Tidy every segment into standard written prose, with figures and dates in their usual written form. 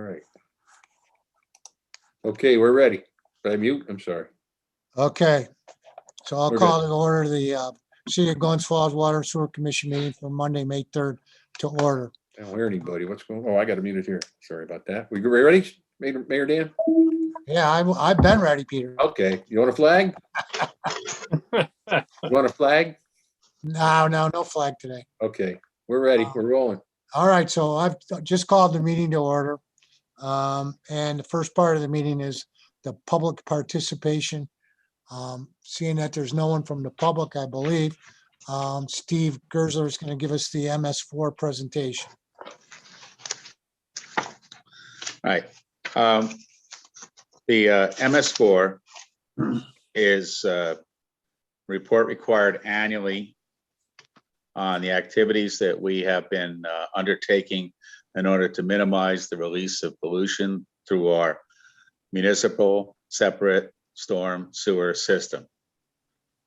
right. Okay, we're ready. Did I mute? I'm sorry. Okay, so I'll We're call to order the City of Glens Falls Water and Sewer Commission meeting for Monday, May 3rd to order. I don't hear anybody. What's going on? Oh, I got to mute it here. Sorry about that. We ready, Mayor Dan? Yeah, I've been ready, Peter. Okay. You want a flag? You want a flag? No flag today. Okay, we're ready. We're rolling. All right, so I've just called the meeting to order. And the first part of the meeting is the public participation. Seeing that there's no one from the public, I believe, Steve Gersler is going to give us the MS4 presentation. All right. The MS4 is report required annually on the activities that we have been undertaking in order to minimize the release of pollution through our municipal separate storm sewer system.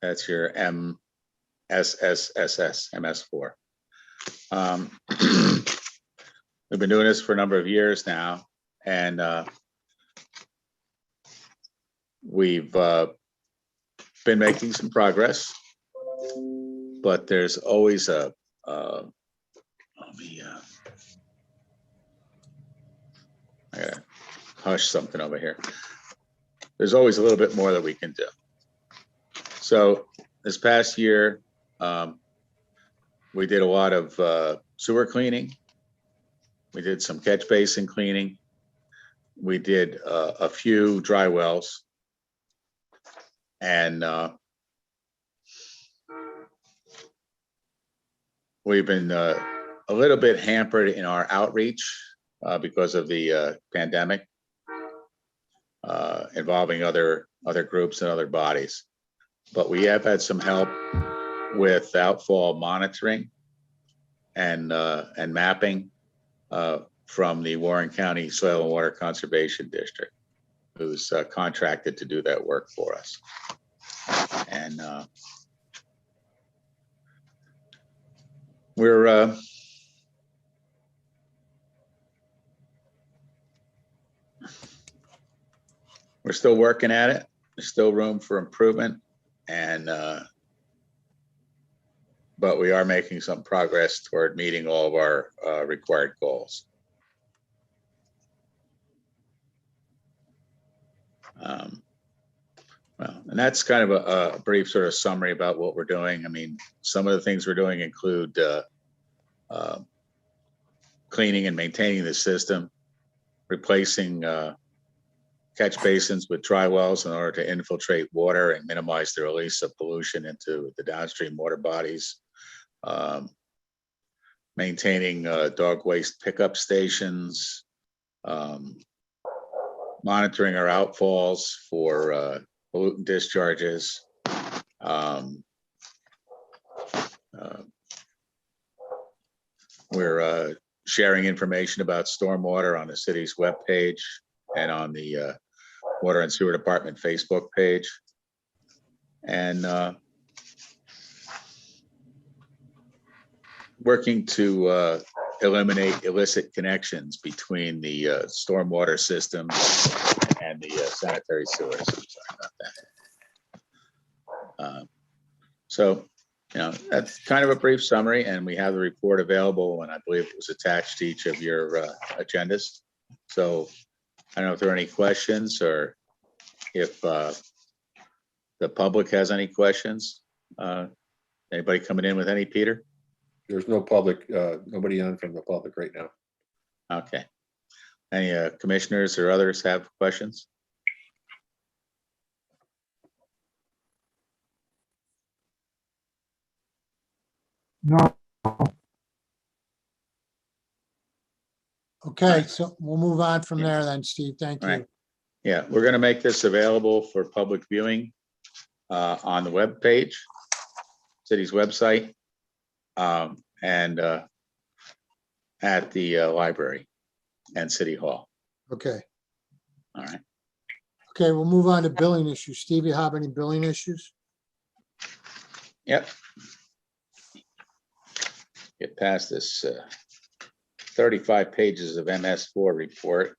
That's your MSSSS, MS4. We've been doing this for a number of years now, and we've been making some progress, but there's always a I gotta hush something over here. There's always a little bit more that we can do. So this past year, we did a lot of sewer cleaning. We did some catch basin cleaning. We did a few dry wells. And we've been a little bit hampered in our outreach because of the pandemic, involving other groups and other bodies. But we have had some help with outfall monitoring and mapping from the Warren County Soil and Water Conservation District, who's contracted to do that work for us. And we're still working at it. There's still room for improvement, and but we are making some progress toward meeting all of our required goals. Well, and that's kind of a brief sort of summary about what we're doing. I mean, some of the things we're doing include cleaning and maintaining the system, replacing catch basins with dry wells in order to infiltrate water and minimize the release of pollution into the downstream water bodies, maintaining dog waste pickup stations, monitoring our outfalls for pollutant discharges. We're sharing information about stormwater on the city's webpage and on the Water and Sewer Department Facebook page. And working to eliminate illicit connections between the stormwater system and the sanitary sewers. I'm sorry about that. So, you know, that's kind of a brief summary, and we have the report available, and I believe it was attached to each of your agendas. So I don't know if there are any questions, or if the public has any questions. Anybody coming in with any, Peter? There's no public, nobody on from the public right now. Okay. Any commissioners or others have questions? No, Okay, so we'll move on from there then, Steve. Thank All you. right. Yeah, we're going to make this available for public viewing on the web page, city's website, and at the library and City Hall. Okay. All right. Okay, we'll move on to billing issues. Steve, you have any billing issues? Yep. Get past this 35 pages of MS4 report.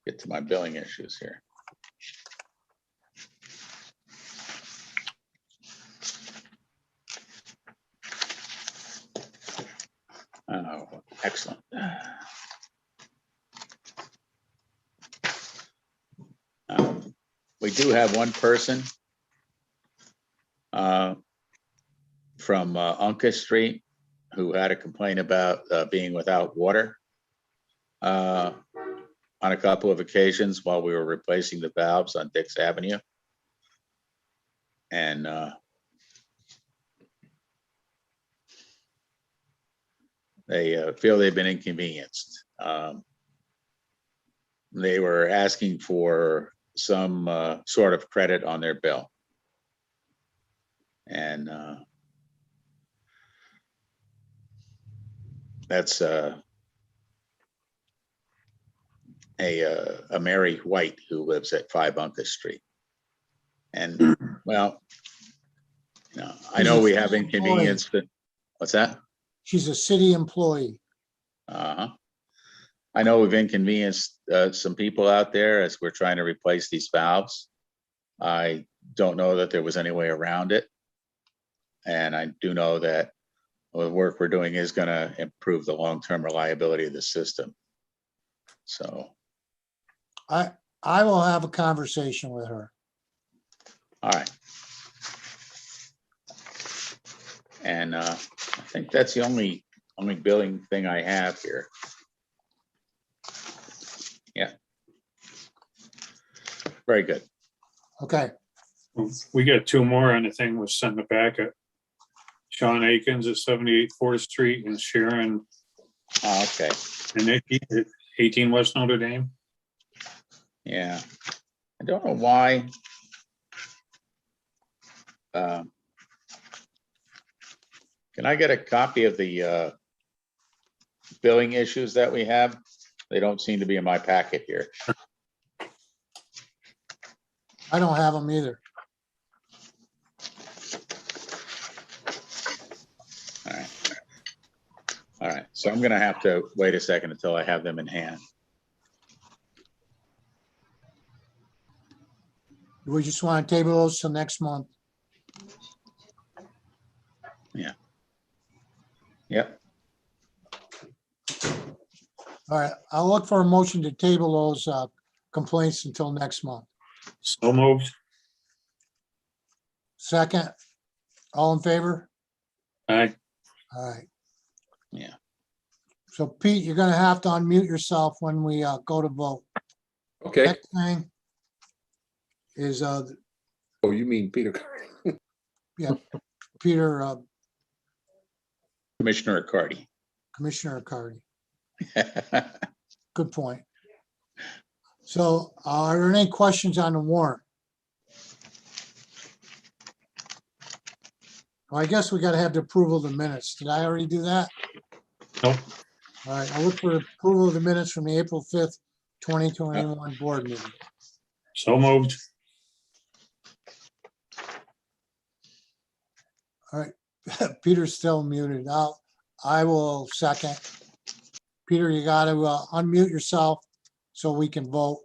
get to my billing issues here. Oh, excellent. We do have one person from Uncas Street who had a complaint about being without water on a couple of occasions while we were replacing the valves on Dix Avenue. And they feel they've been inconvenienced. They were asking for some sort of credit on their bill. And that's a Mary White who lives at 5 Uncas Street. And well, you know, I know we have inconvenienced, but what's that? She's a city employee. I know we've inconvenienced some people out there as we're trying to replace these valves. I don't know that there was any way around it. And I do know that the work we're doing is going to improve the long-term reliability of the system. So. I will have a conversation with her. All right. And I think that's the only billing thing I have here. Yeah. Very good. Okay, We got 2 more on the thing was sent in the packet. Sean Akins at 78 4th Street and Sharon Oh, okay. and Nikki at 18 West Notre Dame. Yeah. I don't know why. Can I get a copy of the billing issues that we have? They don't seem to be in my packet here. I don't have them either. All right. All right. So I'm going to have to wait a second until I have them in hand. We just want to table those till next month. Yeah. Yep. All right, I'll look for a motion to table those complaints until next month. So moved. Second, all in favor? Aye. All right. Yeah. So Pete, you're gonna have to unmute yourself when we go to vote. Okay. Next thing is Oh, you mean Peter? Peter, Commissioner Accardi. Commissioner Cardy. Good point. So are there any questions on the warrant? Well, I guess we gotta have the approval of the minutes. Did I already do that? Nope. All right, I'll look for approval of the minutes from the April 5th, 2021 board meeting. So moved. All right, Peter's still muted. I will second. Peter, you got to unmute yourself so we can vote.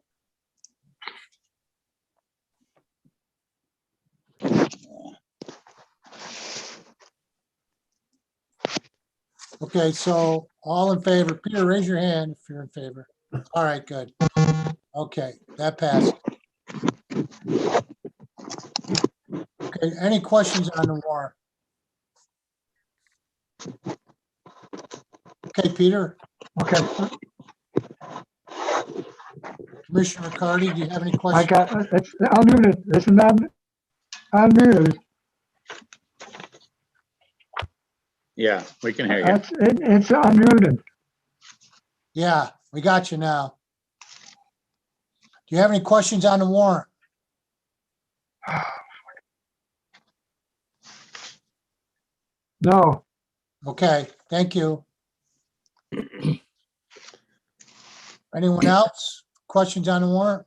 Okay, so all in favor, Peter, raise your hand if you're in favor. All right, good. Okay, that passed. Okay, any questions on the warrant? Okay, Peter, Okay, Commissioner Cardy, do you have any I questions? got, it's unmuted, it's not unmuted. Yeah, we can hear you. It's unmuted. Yeah, we got you now. Do you have any questions on the warrant? No, Okay, thank you. Anyone else? Questions on the warrant?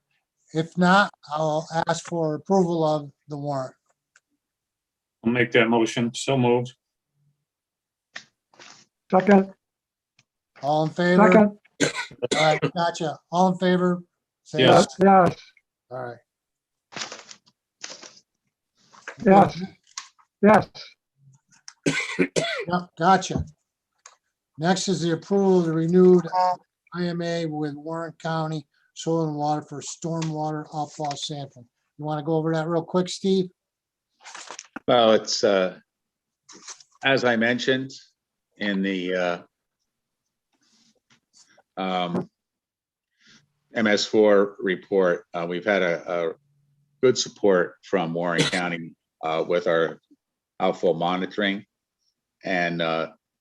If not, I'll ask for approval of the warrant. I'll make that motion. So moved. second, All in favor? second, All right, gotcha. All in favor, Say Yes. yes, All right. yes, yes, Yep, gotcha. Next is the approval of the renewed IMA with Warren County Soil and Water for stormwater outfall sampling. You want to go over that real quick, Steve? Well, it's, as I mentioned in the MS4 report, we've had a good support from Warren County with our outfall monitoring. And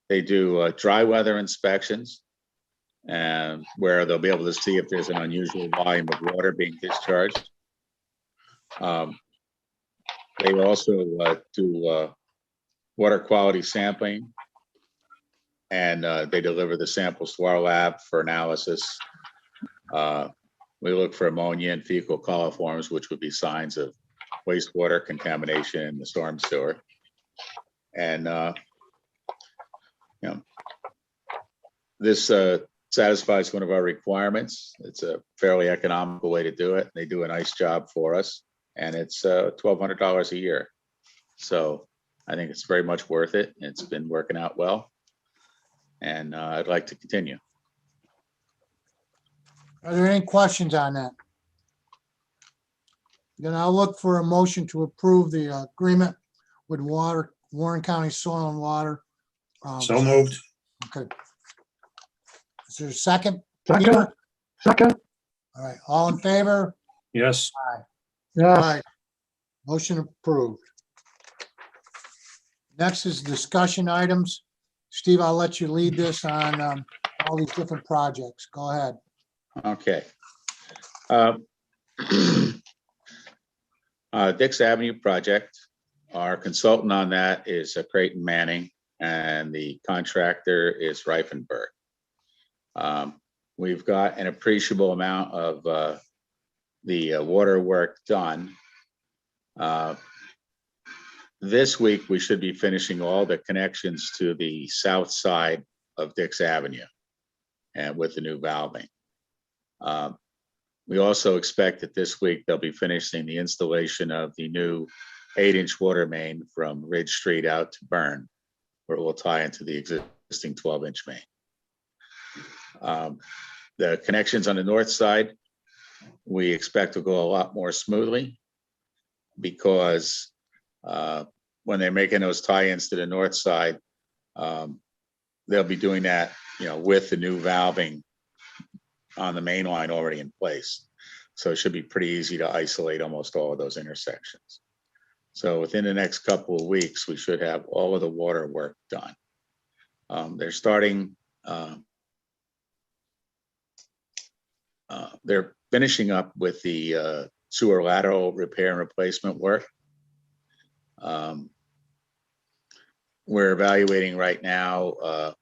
they do dry weather inspections, and where they'll be able to see if there's an unusual volume of water being discharged. They also do water quality sampling, and they deliver the samples to our lab for analysis. We look for ammonia and fecal coliforms, which would be signs of wastewater contamination in the storm sewer. And this satisfies one of our requirements. It's a fairly economical way to do it. They do a nice job for us, and it's $1,200 a year. So I think it's very much worth it. It's been working out well, and I'd like to continue. Are there any questions on that? Then I'll look for a motion to approve the agreement with Warren County Soil and Water. So moved. Okay. Is there a second? second, Peter? second, All right, all in favor? Yes. All yes, right. Motion approved. Next is discussion items. Steve, I'll let you lead this on all these different projects. Go ahead. Okay. Dix Avenue project, our consultant on that is Creighton Manning, and the contractor is Reifenberg. We've got an appreciable amount of the water work done. This week, we should be finishing all the connections to the south side of Dix Avenue and with the new valving. We also expect that this week they'll be finishing the installation of the new 8-inch water main from Ridge Street out to Burn, where it will tie into the existing 12-inch main. The connections on the north side, we expect to go a lot more smoothly, because when they're making those tie-ins to the north side, they'll be doing that, with the new valving on the main line already in place. So it should be pretty easy to isolate almost all of those intersections. So within the next couple of weeks, we should have all of the water work done. They're starting, they're finishing up with the sewer lateral repair and replacement work. We're evaluating right now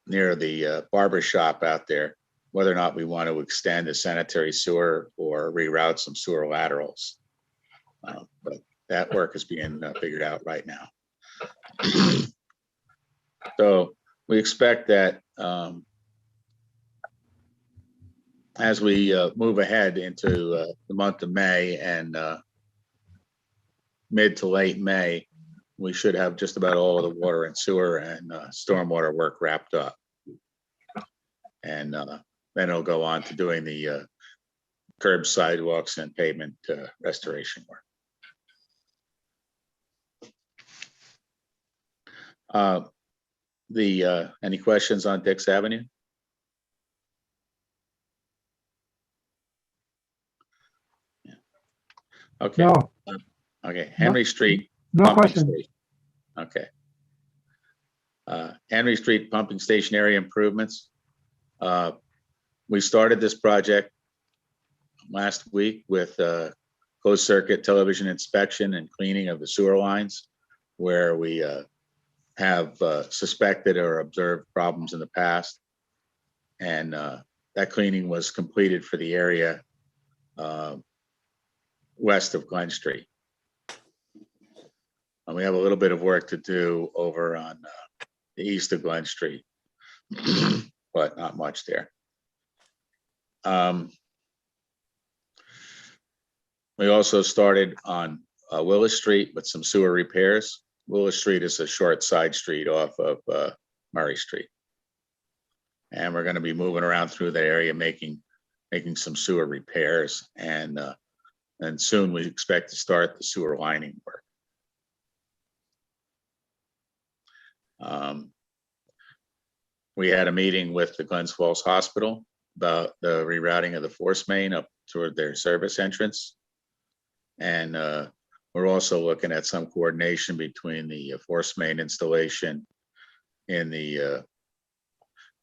near the barber shop out there, whether or not we want to extend the sanitary sewer or reroute some sewer laterals. But that work is being figured out right now. So we expect that as we move ahead into the month of May and mid to late May, we should have just about all of the water and sewer and stormwater work wrapped up. And then it'll go on to doing the curb, sidewalks, and pavement restoration work. Any questions on Dix Avenue? Yeah. Okay. no, Okay. Henry Street. no pumping question. station. Okay. Henry Street pumping station area improvements. We started this project last week with closed circuit television inspection and cleaning of the sewer lines, where we have suspected or observed problems in the past. And that cleaning was completed for the area west of Glen Street. And we have a little bit of work to do over on the east of Glen Street, but not much there. We also started on Willis Street with some sewer repairs. Willis Street is a short side street off of Murray Street. And we're gonna be moving around through that area, making some sewer repairs, and soon we expect to start the sewer lining work. We had a meeting with the Glens Falls Hospital about the rerouting of the force main up toward their service entrance. And we're also looking at some coordination between the force main installation in the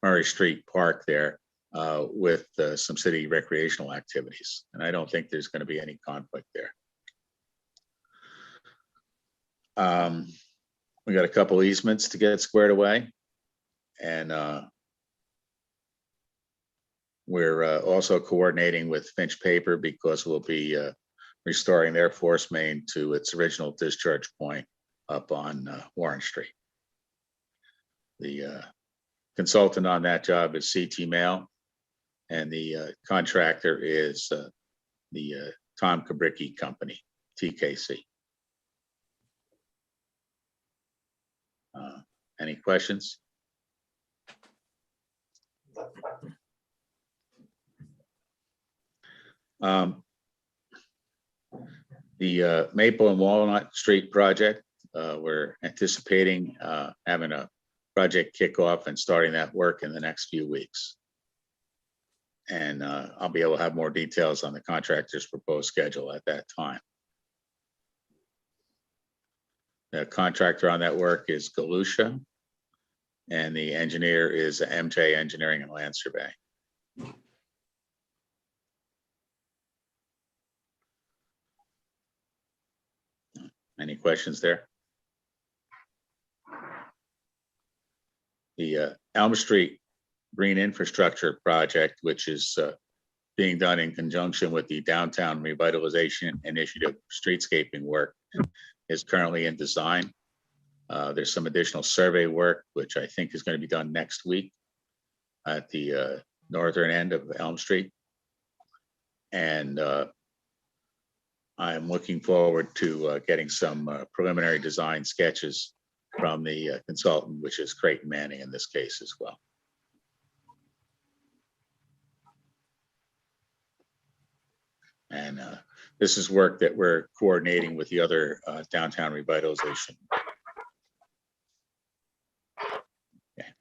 Murray Street Park there with some city recreational activities. And I don't think there's going to be any conflict there. We got a couple easements to get squared away. And we're also coordinating with Finch Paper because we'll be restoring their force main to its original discharge point up on Warren Street. The consultant on that job is CT Mail, and the contractor is the Tom Kabricki Company, TKC. Any questions? The Maple and Walnut Street project, we're anticipating having a project kickoff and starting that work in the next few weeks. And I'll be able to have more details on the contractor's proposed schedule at that time. The contractor on that work is Galusha, and the engineer is MJ Engineering and Land Survey. Any questions there? The Elm Street Green Infrastructure Project, which is being done in conjunction with the Downtown Revitalization Initiative streetscaping work, is currently in design. There's some additional survey work, which I think is going to be done next week at the northern end of Elm Street. And I'm looking forward to getting some preliminary design sketches from the consultant, which is Creighton Manning in this case as well. And this is work that we're coordinating with the other downtown revitalization. Okay.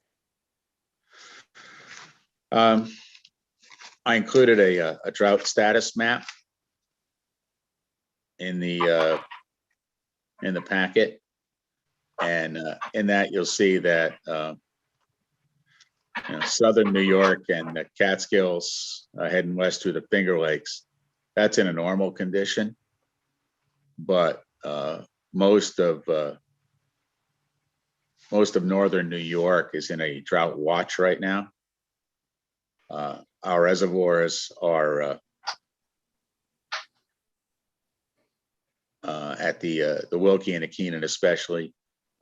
I included a drought status map in the packet, and in that you'll see that southern New York and the Catskills heading west through the Finger Lakes, that's in a normal condition, but most of northern New York is in a drought watch right now. Our reservoirs are at the Wilkie and the Keenan especially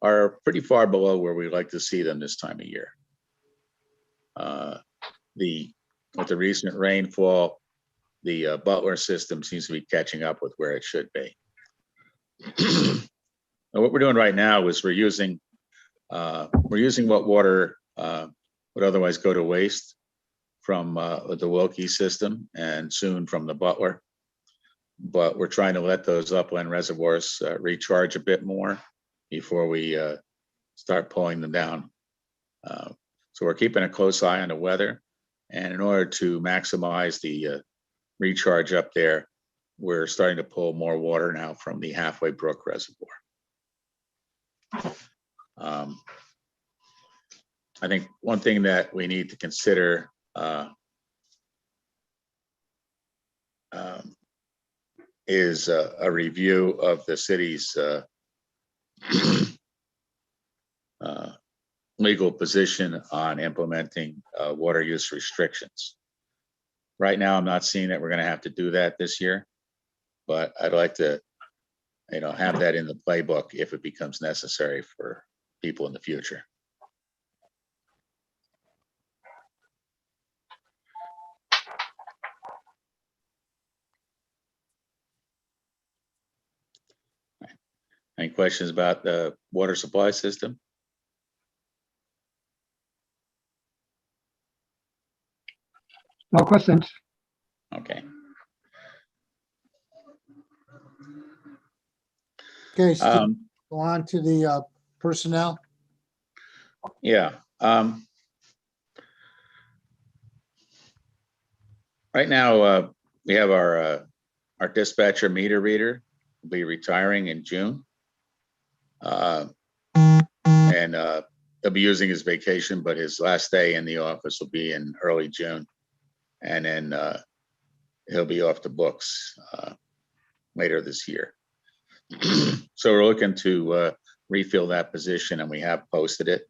are pretty far below where we like to see them this time of year. With the recent rainfall, the Butler system seems to be catching up with where it should be. Now, what we're doing right now is we're using what water would otherwise go to waste from the Wilkie system and soon from the Butler. But we're trying to let those upland reservoirs recharge a bit more before we start pulling them down. So we're keeping a close eye on the weather. And in order to maximize the recharge up there, we're starting to pull more water now from the Halfway Brook Reservoir. I think one thing that we need to consider is a review of the city's legal position on implementing water use restrictions. Right now, I'm not seeing that we're going to have to do that this year, but I'd like to, have that in the playbook if it becomes necessary for people in the future. questions about the water supply system? No questions. Okay. Okay, Steve, Um, go on to the personnel. yeah. Right now, we have our dispatcher meter reader will be retiring in June. And he'll be using his vacation, but his last day in the office will be in early June. And then he'll be off the books later this year. So we're looking to refill that position, and we have posted it.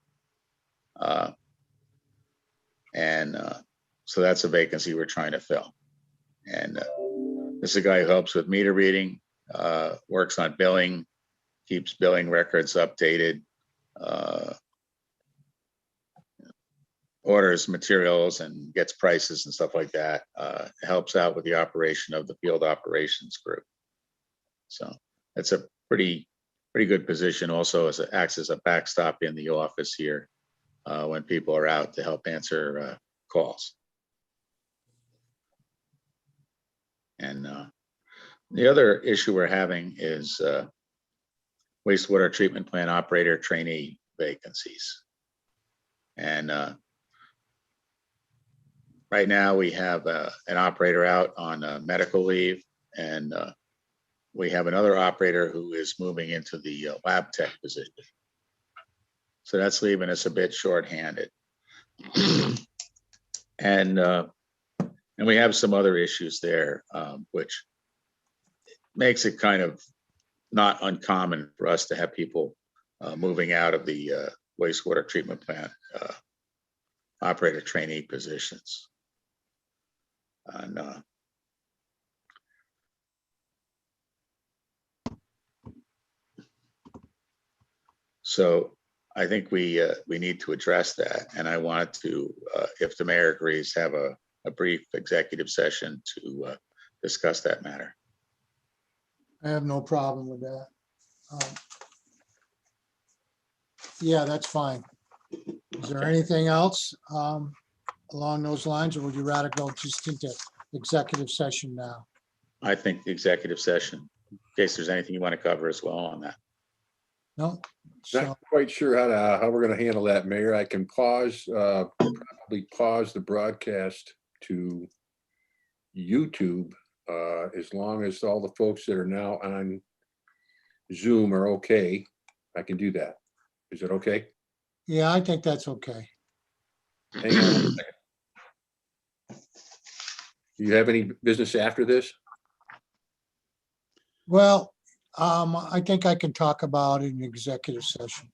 So that's a vacancy we're trying to fill. And this is a guy who helps with meter reading, works on billing, keeps billing records updated, orders materials and gets prices and stuff like that. Helps out with the operation of the field operations group. So it's a pretty good position. Also, as it acts as a backstop in the office here when people are out to help answer calls. And the other issue we're having is wastewater treatment plant operator trainee vacancies. And right now we have an operator out on medical leave, and we have another operator who is moving into the lab tech position. So that's leaving us a bit shorthanded. And we have some other issues there, which makes it kind of not uncommon for us to have people moving out of the wastewater treatment plant operator trainee positions. And so I think we need to address that. And I want to, if the mayor agrees, have a brief executive session to discuss that matter. I have no problem with that. Yeah, that's fine. Is there anything else along those lines, or would you rather go just into executive session now? I think the executive session, in case there's anything you want to cover as well on that. No? So, Not quite sure how we're gonna handle that, Mayor. I can pause, probably pause the broadcast to YouTube, as long as all the folks that are now on Zoom are okay. I can do that. Is it okay? yeah, I think that's okay. Hang on one second. Do you have any business after this? Well, I think I can talk about it in executive session.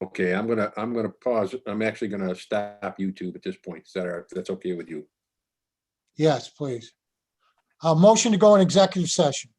Okay, I'm gonna pause. I'm actually gonna stop YouTube at this point. Is that all right? That's okay with you? Yes, please. Motion to go in executive session.